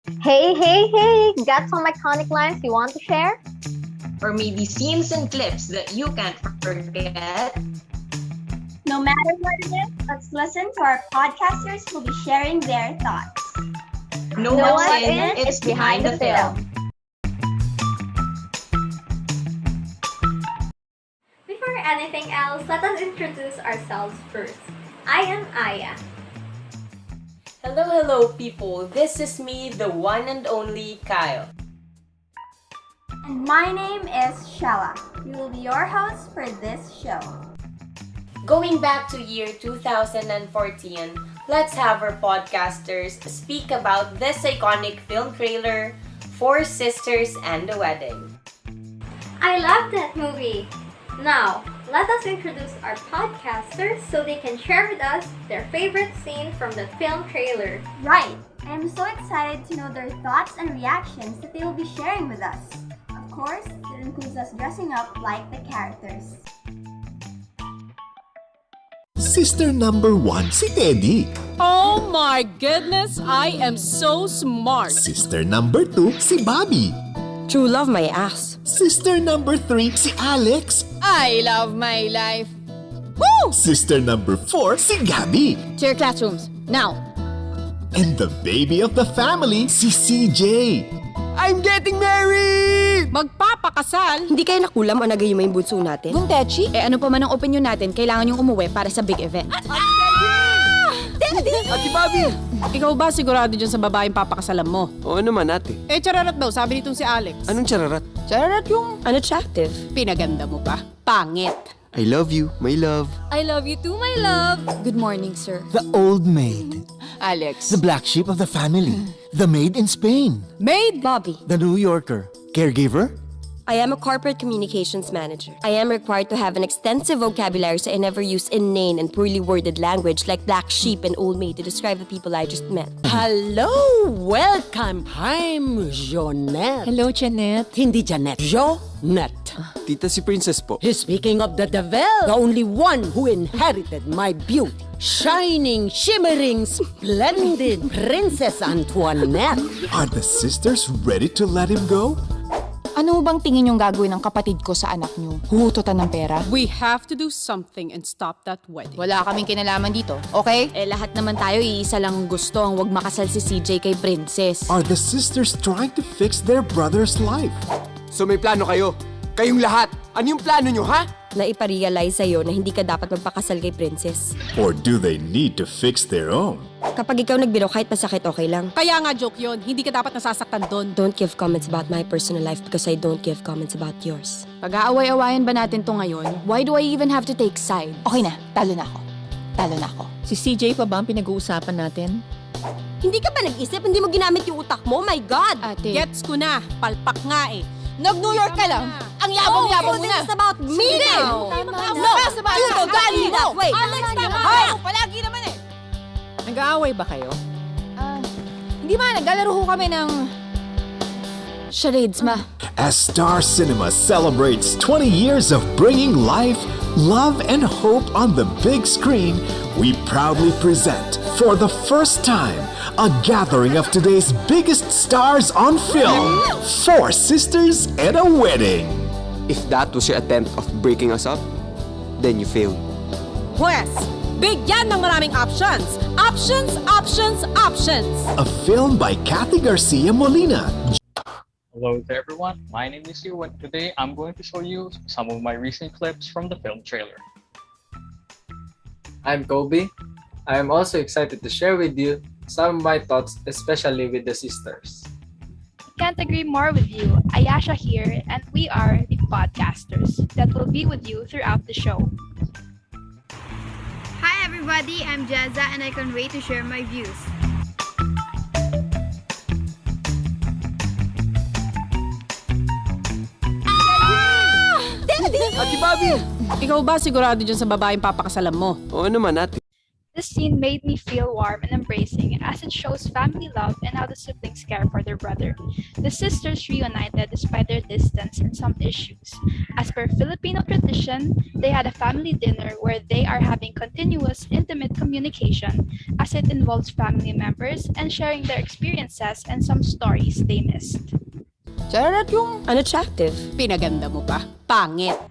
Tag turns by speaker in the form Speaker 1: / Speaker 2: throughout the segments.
Speaker 1: Hey, got some iconic lines you want to share?
Speaker 2: Or maybe scenes and clips that you can't forget.
Speaker 3: No matter what it is, let's listen to our podcasters who'll be sharing their thoughts.
Speaker 2: No what's in, it's behind the film.
Speaker 1: Before anything else, let us introduce ourselves first. I am Aya.
Speaker 4: Hello people, this is me, the one and only Kyle.
Speaker 3: And my name is Shella. We will be your hosts for this show.
Speaker 4: Going back to year 2014, let's have our podcasters speak about this iconic film trailer, Four Sisters and a Wedding.
Speaker 1: I love that movie. Now, let us introduce our podcasters so they can share with us their favorite scene from the film trailer.
Speaker 3: Right. I am so excited to know their thoughts and reactions that they will be sharing with us. Of course, it includes us dressing up like the characters.
Speaker 5: Sister number 1, si Teddy.
Speaker 6: Oh my goodness, I am so smart.
Speaker 5: Sister number 2, si Bobby.
Speaker 4: True love my ass.
Speaker 5: Sister number 3, si Alex.
Speaker 6: I love my life. Woo!
Speaker 5: Sister number 4, si Gabby.
Speaker 6: To your classrooms, now.
Speaker 5: And the baby of the family, si CJ. I'm getting married!
Speaker 6: Magpapakasal?
Speaker 4: Hindi kayo nakulam o nagayon mo yung bunso natin?
Speaker 6: Kung Techi, ano pa man ang opinion natin, kailangan yung umuwi para sa big event.
Speaker 7: Ate Bobby!
Speaker 6: Ikaw ba sigurado dyan sa babaeng papakasalan mo?
Speaker 7: Oo naman ate.
Speaker 6: Chararat daw, sabi nitong si Alex.
Speaker 7: Anong chararat?
Speaker 6: Chararat yung
Speaker 4: Unattractive.
Speaker 6: pinaganda mo pa. Pangit.
Speaker 7: I love you, my love.
Speaker 6: I love you too, my love. Good morning, sir.
Speaker 5: The old maid.
Speaker 6: Alex.
Speaker 5: The black sheep of the family. The maid in Spain.
Speaker 6: Maid.
Speaker 4: Bobby.
Speaker 5: The New Yorker. Caregiver.
Speaker 4: I am a corporate communications manager. I am required to have an extensive vocabulary so I never use inane and poorly worded language like black sheep and old maid to describe the people I just met.
Speaker 8: Hello! Welcome! I'm Jonette.
Speaker 6: Hello, Janet.
Speaker 8: Hindi Janet. Jonette.
Speaker 7: Tita, si Princess po.
Speaker 8: Speaking of the devil, the only one who inherited my beauty. Shining, shimmering, splendid Princess Antoinette.
Speaker 5: Are the sisters ready to let him go?
Speaker 9: Ano bang tingin yung gagawin ng kapatid ko sa anak niyo? Huhututan ng pera?
Speaker 6: We have to do something and stop that wedding.
Speaker 9: Wala kaming kinalaman dito, okay?
Speaker 6: Lahat naman tayo iisa lang gusto ang wag makasal si CJ kay Princess.
Speaker 5: Are the sisters trying to fix their brother's life?
Speaker 7: So may plano kayo? Kayong lahat? Ano yung plano nyo, ha?
Speaker 4: Na iparealize sa'yo na hindi ka dapat magpakasal kay Princess.
Speaker 5: Or do they need to fix their own?
Speaker 4: Kapag ikaw nagbiro kahit masakit, okay lang.
Speaker 6: Kaya nga joke yun, hindi ka dapat nasasaktan doon.
Speaker 4: Don't give comments about my personal life because I don't give comments about yours.
Speaker 9: Pag-aaway-awayan ba natin to ngayon? Why do I even have to take sides? Okay na, talo na ako. Talo na ako.
Speaker 10: Si CJ pa ba ang pinag-uusapan natin?
Speaker 4: Hindi ka ba nag-isip? Hindi mo ginamit yung utak mo? My God!
Speaker 9: Ate,
Speaker 6: Gets ko na, palpak nga eh.
Speaker 9: nag-New York ka lang. Ang yabang-yabang mo na.
Speaker 4: This is about me now!
Speaker 9: No, you don't got me that way.
Speaker 6: Alex, tama!
Speaker 9: Hoy!
Speaker 6: Palagi naman eh!
Speaker 10: Nag-aaway ba kayo?
Speaker 9: Hindi ba, naglalaro ho kami ng... charades ma.
Speaker 5: As Star Cinema celebrates 20 years of bringing life, love, and hope on the big screen, we proudly present, for the first time, a gathering of today's biggest stars on film, Four Sisters and a Wedding.
Speaker 7: If that was your attempt of breaking us up, then you failed.
Speaker 6: Pwes, bigyan ng maraming options. Options, options, options.
Speaker 5: A film by Kathy Garcia Molina.
Speaker 11: Hello to everyone, my name is Yu and today I'm going to show you some of my recent clips from the film trailer.
Speaker 12: I'm Kobe. I am also excited to share with you some of my thoughts, especially with the sisters.
Speaker 13: Can't agree more with you. Ayasha here, and we are the podcasters that will be with you throughout the show.
Speaker 14: Hi everybody, I'm Jazza and I can't wait to share my views.
Speaker 7: Ate Bobby!
Speaker 6: Ikaw ba sigurado dyan sa babaeng papakasalan mo?
Speaker 7: Oo naman ate.
Speaker 13: The This scene made me feel warm and embracing as it shows family love and how the siblings care for their brother. The sisters reunited despite their distance and some issues. As per Filipino tradition, they had a family dinner where they are having continuous, intimate communication as it involves family members and sharing their experiences and some stories they missed.
Speaker 6: Charot yung
Speaker 4: unattractive.
Speaker 6: Pinaganda mo pa. Pangit.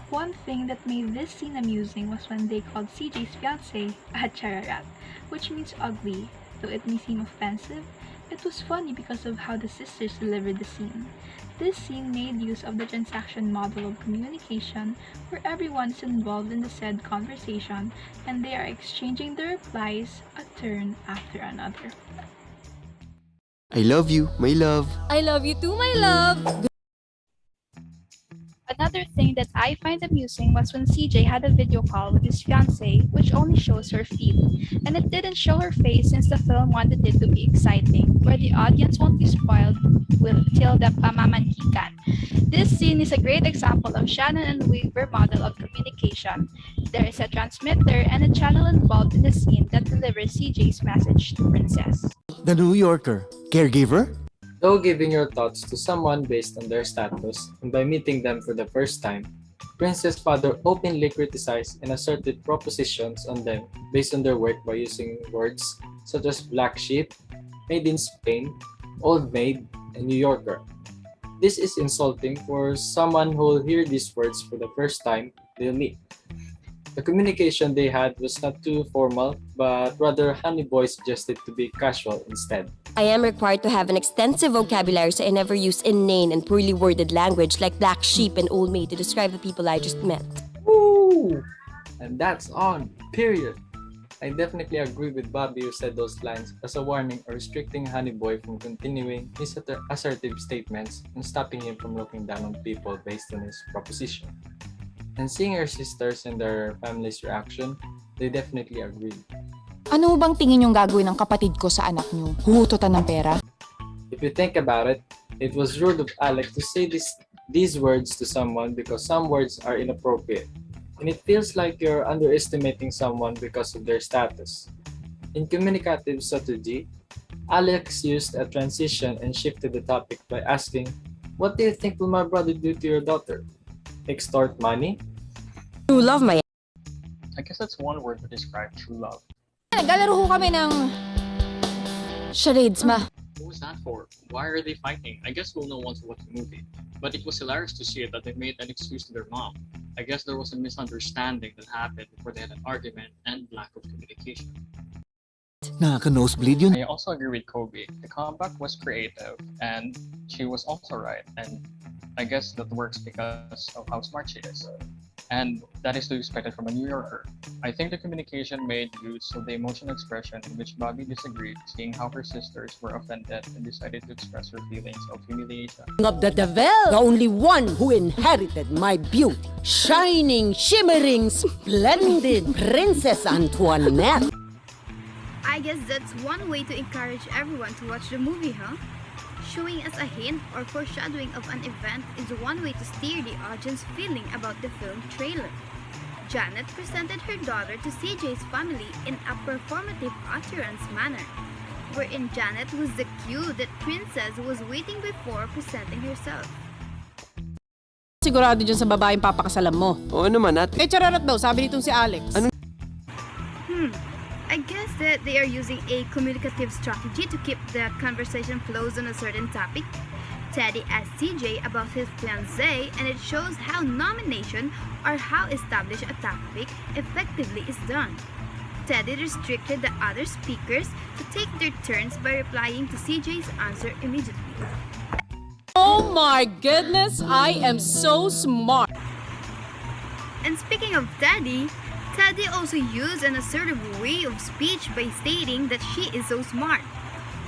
Speaker 13: One thing that made this scene amusing was when they called CJ's fiancé a chararat, which means ugly. Though it may seem offensive, it was funny because of how the sisters delivered the scene. This scene made use of the transaction model of communication where everyone is involved in the said conversation and they are exchanging their replies a turn after another.
Speaker 7: I love you, my love.
Speaker 6: I love you too, my love.
Speaker 13: Another thing that I find amusing was when CJ had a video call with his fiancée, which only shows her feet, and it didn't show her face since the film wanted it to be exciting, where the audience won't be spoiled till the pamamanhikan. This scene is a great example of Shannon and Weaver model of communication. There is a transmitter and a channel involved in the scene that delivers CJ's message to Princess.
Speaker 5: The New Yorker. Caregiver?
Speaker 12: Though giving your thoughts to someone based on their status and by meeting them for the first time, Princess' father openly criticized and asserted propositions on them based on their work by using words such as black sheep, made in Spain, old maid, and New Yorker. This is insulting for someone who will hear these words for the first time they'll meet. The communication they had was not too formal, but rather Honey Boy suggested to be casual instead.
Speaker 15: I am required to have an extensive vocabulary so I never use inane and poorly worded language like black sheep and old maid to describe the people I just met.
Speaker 12: Woo! And that's on, period. I definitely agree with Bobby who said those lines as a warning or restricting Honey Boy from continuing his assertive statements and stopping him from looking down on people based on his proposition. And seeing her sisters and their family's reaction, they definitely agreed.
Speaker 9: Ano bang tingin yung gagawin ng kapatid ko sa anak niyo? Huhututan ng pera?
Speaker 12: If you think about it, it was rude of Alex to say these words to someone because some words are inappropriate. And it feels like you're underestimating someone because of their status. In communicative strategy, Alex used a transition and shifted the topic by asking, "What do you think will my brother do to your daughter? Extort money?"
Speaker 15: You love my...
Speaker 11: I guess that's one word to describe true love.
Speaker 9: Naglalaro ho kami ng... charades, ma.
Speaker 11: What was that for? Why are they fighting? I guess we'll know once we watch the movie. But it was hilarious to see it that they made an excuse to their mom. I guess there was a misunderstanding that happened before they had an argument and lack of communication.
Speaker 5: Nakaka-nosebleed yun.
Speaker 11: I also agree with Kobe. The comeback was creative and she was also right. And I guess that works because of how smart she is. And that is to be expected from a New Yorker. I think the communication made use of the emotional expression in which Bobby disagreed, seeing how her sisters were offended and decided to express her feelings of humiliation.
Speaker 8: Of the devil, the only one who inherited my beauty, shining, shimmering, splendid Princess Antoinette.
Speaker 14: I guess that's one way to encourage everyone to watch the movie, huh? Showing us a hint or foreshadowing of an event is one way to steer the audience feeling about the film trailer. Janet presented her daughter to CJ's family in a performative utterance manner, wherein Janet was the cue that Princess was waiting before presenting herself.
Speaker 6: Sigurado dyan sa babaeng papakasalan mo.
Speaker 7: Oo naman, ate.
Speaker 6: Chararat daw, sabi nitong si Alex.
Speaker 7: Ano?
Speaker 14: I guess that they are using a communicative strategy to keep the conversation flows on a certain topic. Teddy asked CJ about his fiancée, and it shows how nomination or how established a topic effectively is done. Teddy restricted the other speakers to take their turns by replying to CJ's answer immediately.
Speaker 6: Oh my goodness, I am so smart.
Speaker 14: And speaking of Teddy also used an assertive way of speech by stating that she is so smart.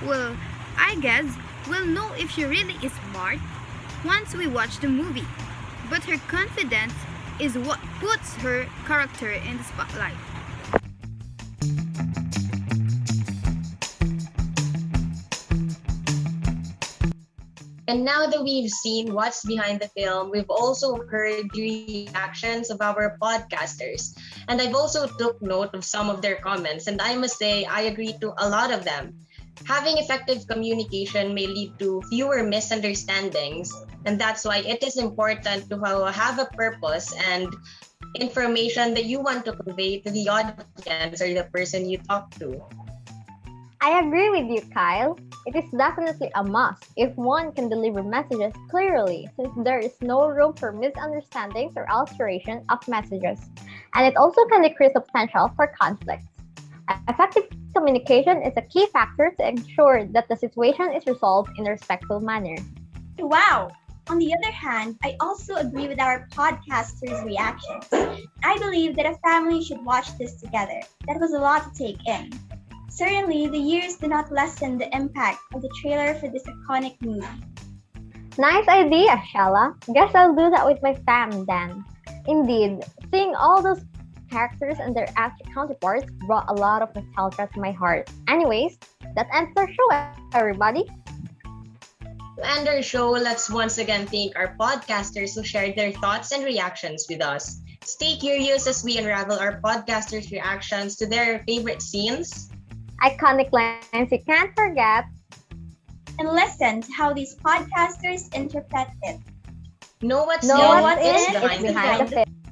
Speaker 14: Well, I guess we'll know if she really is smart once we watch the movie. But her confidence is what puts her character in the spotlight.
Speaker 2: And now that we've seen what's behind the film, we've also heard the reactions of our podcasters. And I've also took note of some of their comments, and I must say I agree to a lot of them. Having effective communication may lead to fewer misunderstandings, and that's why it is important to have a purpose and information that you want to convey to the audience or the person you talk to.
Speaker 1: I agree with you, Kyle. It is definitely a must if one can deliver messages clearly, since there is no room for misunderstandings or alteration of messages. And it also can decrease the potential for conflicts. Effective communication is a key factor to ensure that the situation is resolved in a respectful manner.
Speaker 3: Wow! On the other hand, I also agree with our podcasters' reactions. I believe that a family should watch this together. That was a lot to take in. Certainly, the years do not lessen the impact of the trailer for this iconic movie.
Speaker 1: Nice idea, Shella. Guess I'll do that with my fam then. Indeed, seeing all those characters and their actor counterparts brought a lot of nostalgia to my heart. Anyways, that ends our show, everybody.
Speaker 2: To end our show, let's once again thank our podcasters who shared their thoughts and reactions with us. Stay curious as we unravel our podcasters' reactions to their favorite scenes,
Speaker 1: iconic lines you can't forget,
Speaker 3: and listen to how these podcasters interpret it.
Speaker 2: Know what's
Speaker 1: in
Speaker 2: behind the film.
Speaker 1: film.